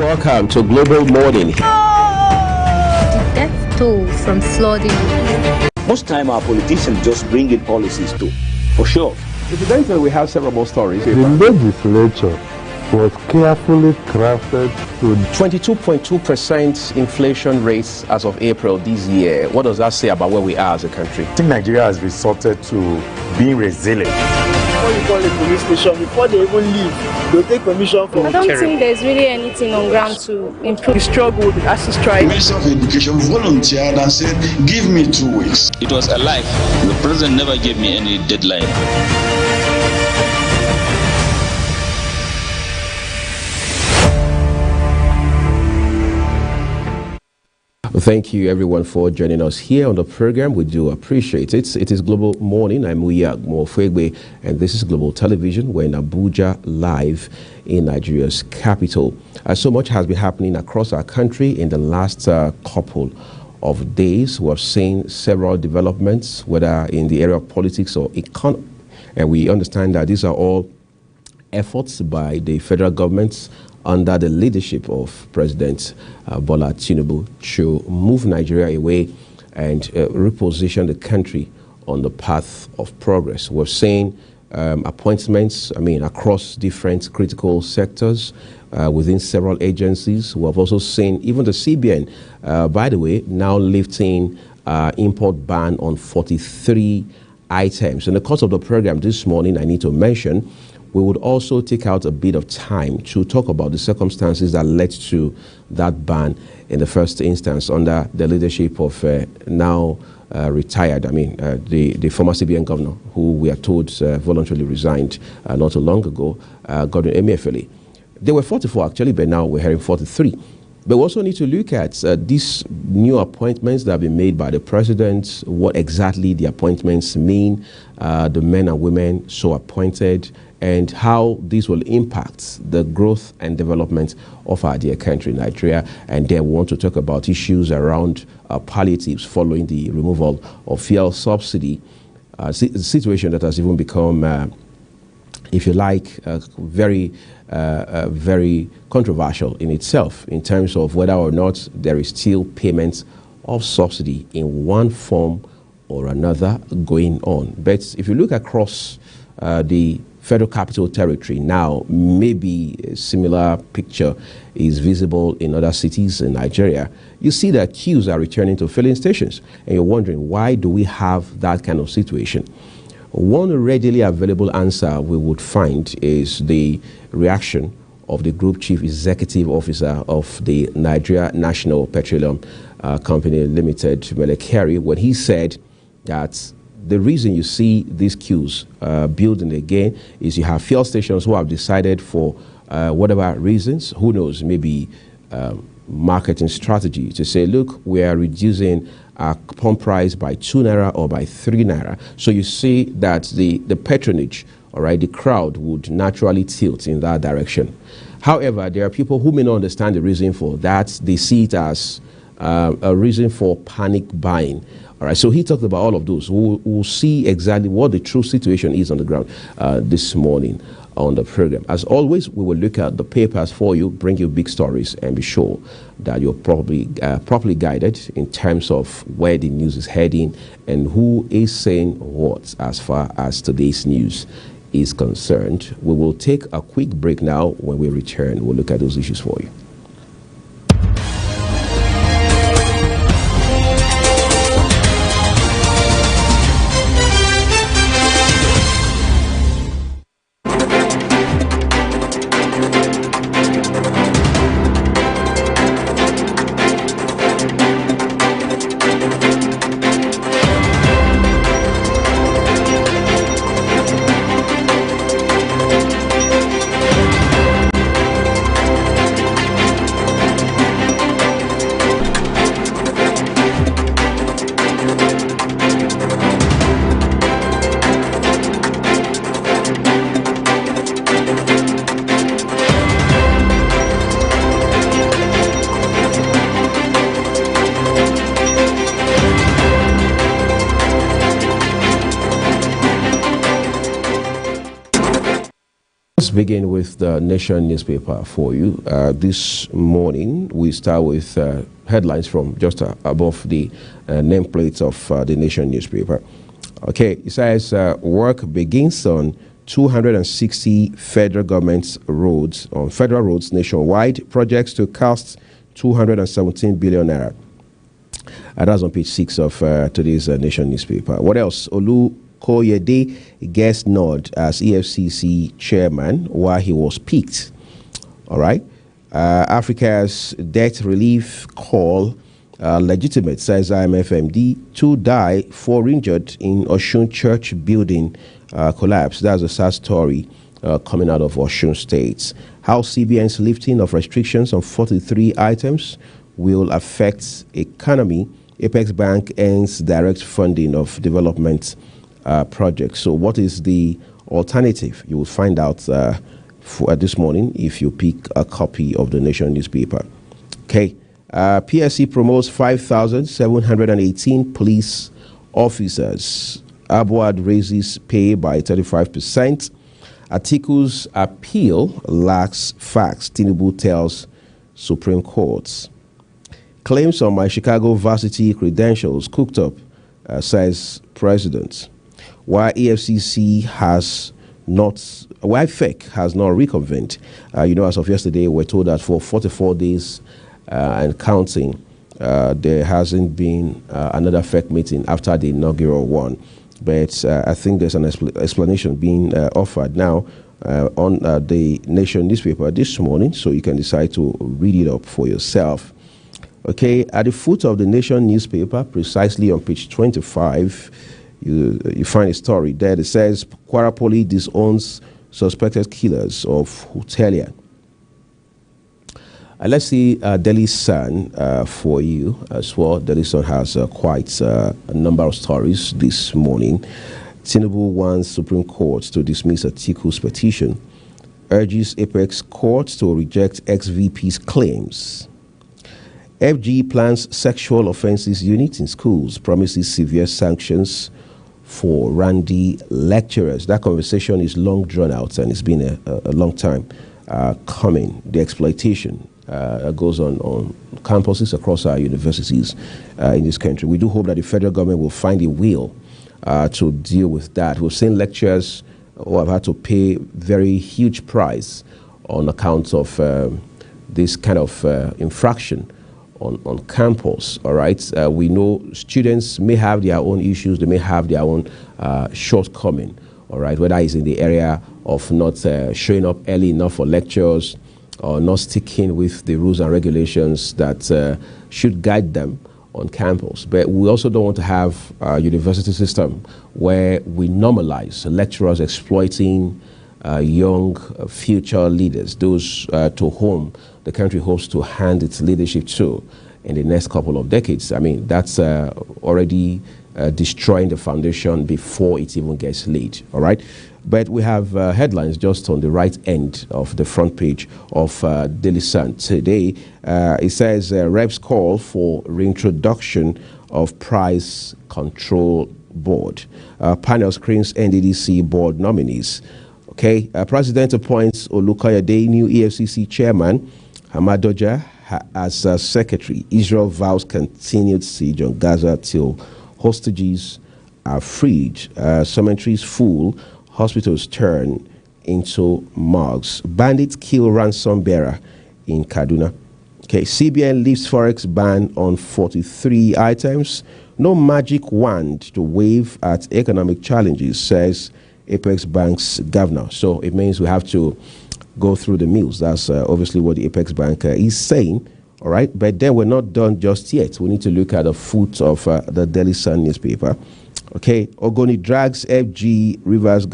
Welcome to Global Morning. The death toll from flooding. Most time our politicians just bring in policies too, for sure. Incidentally, we have several more stories. The legislature was carefully crafted to 22.2% inflation rates as of April this year. What does that say about where we are as a country? I think Nigeria has resorted to being resilient. What you call a police station, before they even leave, they'll take permission from I don't think there's really anything on ground to improve. the struggle with ASU strike. The Minister of Education volunteered and said, give me 2 weeks. It was a lie. The president never gave me any deadline. Thank you, everyone, for joining us here on the program. We do appreciate it. It is Global Morning. I'm Muya Mofegbe, and this is Global Television. We're in Abuja, live in Nigeria's capital. So much has been happening across our country in the last couple of days. We have seen several developments, whether in the area of politics or economy, and we understand that these are all efforts by the federal government under the leadership of President Bola Tinubu to move Nigeria away and reposition the country on the path of progress. We're seeing appointments, across different critical sectors within several agencies. We have also seen even the CBN, by the way, now lifting import ban on 43 items. In the course of the program this morning, I need to mention we would also take out a bit of time to talk about the circumstances that led to that ban in the first instance under the leadership of now retired, the former CBN governor, who we are told voluntarily resigned not too long ago, Godwin Emefiele. There were 44 actually, but now we're hearing 43. But we also need to look at these new appointments that have been made by the president, what exactly the appointments mean, the men and women so appointed, and how this will impact the growth and development of our dear country, Nigeria. And then we want to talk about issues around palliatives following the removal of fuel subsidy, a situation that has even become, if you like, very controversial in itself in terms of whether or not there is still payment of subsidy in one form or another going on. But if you look across the Federal Capital Territory now, maybe a similar picture is visible in other cities in Nigeria. You see that queues are returning to filling stations, and you're wondering, why do we have that kind of situation? One readily available answer we would find is the reaction of the Group Chief Executive Officer of the Nigeria National Petroleum Company Limited, Mele Kyari, when he said that the reason you see these queues building again is you have fuel stations who have decided for whatever reasons, who knows, maybe marketing strategy, to say, look, we are reducing our pump price by 2 naira or by 3 naira. So you see that the patronage, all right, the crowd would naturally tilt in that direction. However, there are people who may not understand the reason for that. They see it as a reason for panic buying. All right, so he talked about all of those. We'll see exactly what the true situation is on the ground this morning on the program. As always, we will look at the papers for you, bring you big stories, and be sure that you're probably properly guided in terms of where the news is heading and who is saying what as far as today's news is concerned. We will take a quick break now. When we return, we'll look at those issues for you. Let's begin with the Nation newspaper for you. This morning, we start with headlines from just above the nameplate of the Nation newspaper. Okay, it says work begins on 260 federal government roads, on federal roads nationwide, projects to cost 217 billion naira. That's on page 6 of today's Nation newspaper. What else? Olukoyede gets nod as EFCC chairman while he was picked. All right. Africa's debt relief call legitimate, says IMF-MD. 2 die, 4 injured in Osun church building collapse. That's a sad story coming out of Osun State. How CBN's lifting of restrictions on 43 items will affect economy. Apex Bank ends direct funding of development projects. So what is the alternative? You will find out for this morning if you pick a copy of the Nation newspaper. Okay. PSC promotes 5,718 police officers. Abuad raises pay by 35%. Atiku's appeal lacks facts, Tinubu tells Supreme Court. Claims on my Chicago varsity credentials cooked up, says President. Why EFCC has not, why FEC has not reconvened. As of yesterday, we're told that for 44 days and counting, there hasn't been another FEC meeting after the inaugural one. But I think there's an explanation being offered now on the Nation newspaper this morning, so you can decide to read it up for yourself. Okay, at the foot of the Nation newspaper, precisely on page 25, you find a story there that says Kwara Police disowns suspected killers of hotelier. Let's see Daily Sun for you as well. Daily Sun has quite a number of stories this morning. Tinubu wants Supreme Court to dismiss Atiku's petition. Urges Apex Court to reject ex-VP's claims. FG plans sexual offences unit in schools, promises severe sanctions for randy lecturers. That conversation is long drawn out and it's been a long time coming. The exploitation goes on campuses across our universities in this country. We do hope that the federal government will find a will to deal with that. We've seen lecturers who have had to pay very huge price on account of this kind of infraction on campus. All right, we know students may have their own issues, they may have their own shortcoming. All right, whether it's in the area of not showing up early enough for lectures, or not sticking with the rules and regulations that should guide them on campus. But we also don't want to have a university system where we normalize lecturers exploiting young future leaders, those to whom the country hopes to hand its leadership to in the next couple of decades. I mean, that's already destroying the foundation before it even gets laid, all right? But we have headlines just on the right end of the front page of Daily Sun today. It says, reps call for reintroduction of price control board. Panel screens NDDC board nominees. Okay, President appoints Olukoyede new EFCC chairman, Hamadoja as secretary. Israel vows continued siege on Gaza till hostages are freed. Cemeteries full, hospitals turn into morgues. Bandits kill ransom bearer in Kaduna. Okay, CBN lifts forex ban on 43 items. No magic wand to wave at economic challenges, says Apex Bank's governor. So it means we have to go through the mills. That's obviously what the Apex Bank is saying. All right, but then we're not done just yet. We need to look at the foot of the Daily Sun newspaper. Okay, Ogoni drags FG Rivers